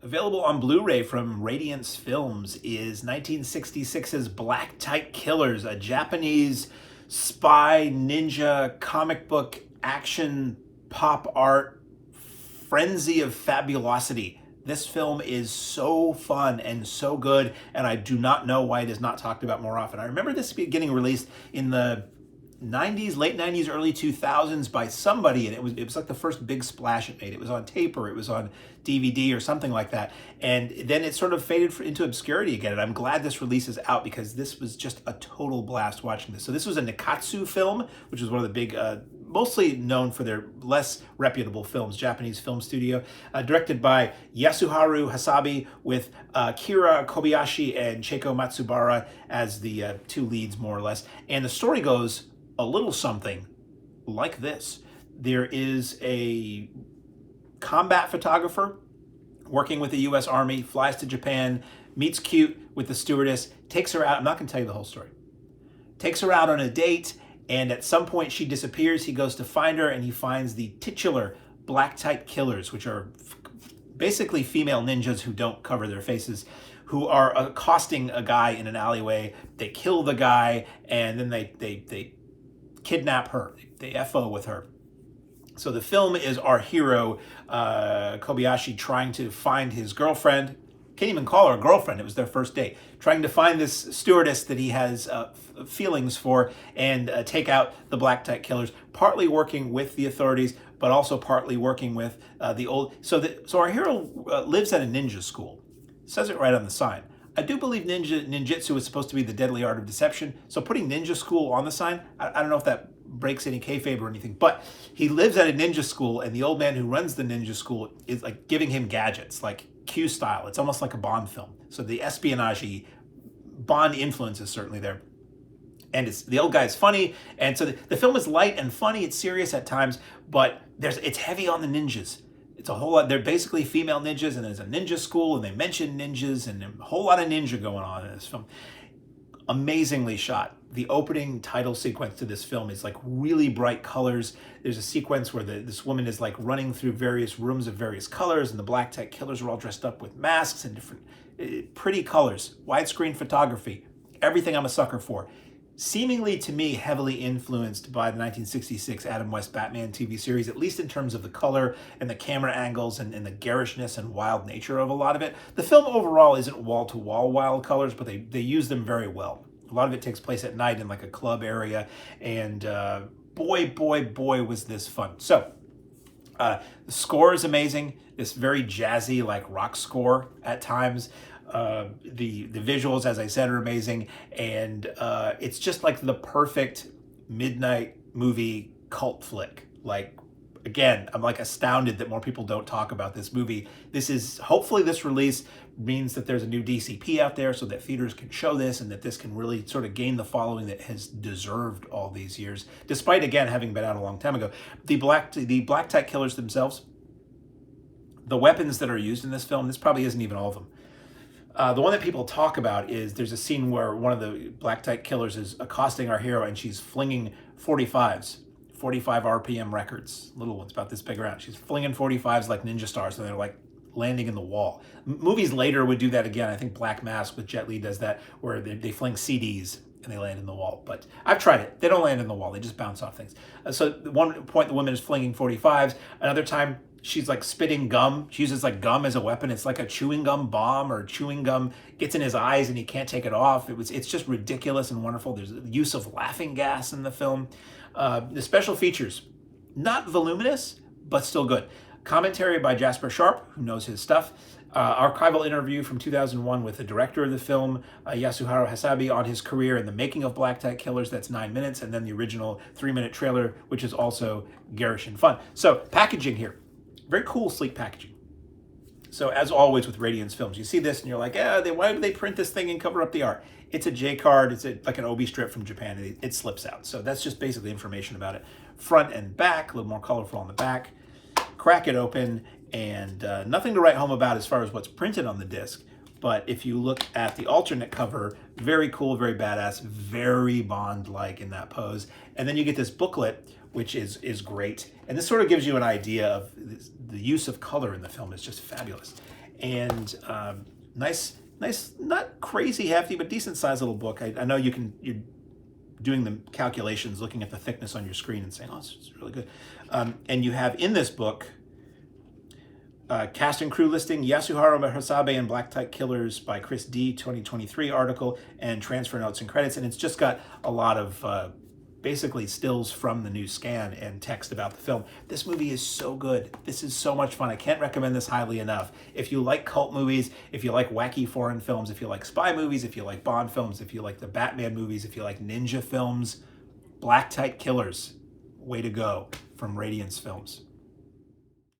Available on Blu-ray from Radiance Films is 1966's Black Tight Killers, a Japanese spy ninja comic book action pop art frenzy of fabulosity. This film is so fun and so good, and I do not know why it is not talked about more often. I remember this getting released in the 90s, late 90s, early 2000s by somebody, and it was like the first big splash it made. It was on tape or it was on DVD or something like that, and then it sort of faded into obscurity again, and I'm glad this release is out because this was just a total blast watching this. So this was a Nikatsu film, which was one of the big, mostly known for their less reputable films, Japanese film studio, directed by Yasuharu Hasebe with Akira Kobayashi and Chieko Matsubara as the two leads, more or less. And the story goes a little something like this. There is a combat photographer working with the US Army, flies to Japan, meets cute with the stewardess, takes her out. I'm not going to tell you the whole story. Takes her out on a date, and at some point she disappears. He goes to find her, and he finds the titular Black Tight Killers, which are basically female ninjas who don't cover their faces, who are accosting a guy in an alleyway. They kill the guy, and then they kidnap her. They FO with her. So the film is our hero, Kobayashi, trying to find his girlfriend. Can't even call her a girlfriend. It was their first date. Trying to find this stewardess that he has feelings for and take out the Black Tight Killers, partly working with the authorities, but also partly working with the old... So our hero lives at a ninja school. It says it right on the sign. I do believe ninjutsu is supposed to be the deadly art of deception, so putting ninja school on the sign, I don't know if that breaks any kayfabe or anything, but he lives at a ninja school, and the old man who runs the ninja school is like giving him gadgets, like Q style. It's almost like a Bond film. So the espionage Bond influence is certainly there. And the old guy is funny, and so the film is light and funny. It's serious at times, but it's heavy on the ninjas. It's a whole lot. They're basically female ninjas, and there's a ninja school, and they mention ninjas, and a whole lot of ninja going on in this film. Amazingly shot. The opening title sequence to this film is like really bright colors. There's a sequence where this woman is like running through various rooms of various colors, and the Black Tight Killers are all dressed up with masks and different pretty colors. Widescreen photography. Everything I'm a sucker for. Seemingly, to me, heavily influenced by the 1966 Adam West Batman TV series, at least in terms of the color and the camera angles and the garishness and wild nature of a lot of it. The film overall isn't wall-to-wall wild colors, but they use them very well. A lot of it takes place at night in like a club area, and boy, was this fun. So, the score is amazing. This very jazzy, like rock score at times. The visuals, as I said, are amazing, and it's just like the perfect midnight movie cult flick. Like, again, I'm like astounded that more people don't talk about this movie. Hopefully this release means that there's a new DCP out there so that theaters can show this, and that this can really sort of gain the following that has deserved all these years, despite, again, having been out a long time ago. The Black Tight Killers themselves, the weapons that are used in this film, this probably isn't even all of them. The one that people talk about is there's a scene where one of the Black Tight Killers is accosting our hero, and she's flinging 45s, 45 RPM records, little ones about this big around. She's flinging 45s like ninja stars, and they're like landing in the wall. Movies later would do that again. I think Black Mask with Jet Li does that, where they fling CDs and they land in the wall. But I've tried it. They don't land in the wall. They just bounce off things. So at one point, the woman is flinging 45s. Another time, she's like spitting gum. She uses like gum as a weapon. It's like a chewing gum bomb, or chewing gum gets in his eyes and he can't take it off. It's just ridiculous and wonderful. There's the use of laughing gas in the film. The special features, not voluminous, but still good. Commentary by Jasper Sharp, who knows his stuff. Archival interview from 2001 with the director of the film, Yasuharu Hasebe, on his career and the making of Black Tight Killers. That's 9 minutes. And then the original 3-minute trailer, which is also garish and fun. So packaging here. Very cool, sleek packaging. So as always with Radiance Films, you see this and you're like, why did they print this thing and cover up the art? It's a J-card. It's like an Obi strip from Japan. It slips out. So that's just basically information about it. Front and back, a little more colorful on the back. Crack it open, and nothing to write home about as far as what's printed on the disc. But if you look at the alternate cover, very cool, very badass, very Bond-like in that pose. And then you get this booklet, which is great. And this sort of gives you an idea of the use of color in the film is just fabulous. and nice, not crazy hefty, but decent sized little book. I know you're doing the calculations, looking at the thickness on your screen and saying, oh, it's really good. And you have in this book cast and crew listing, Yasuharu, Hasebe, and Black Type Killers by Chris D. 2023 article, and transfer notes and credits. And it's just got a lot of basically stills from the new scan and text about the film. This movie is so good. This is so much fun. I can't recommend this highly enough. If you like cult movies, if you like wacky foreign films, if you like spy movies, if you like Bond films, if you like the Batman movies, if you like ninja films, Black Type Killers, way to go, from Radiance Films.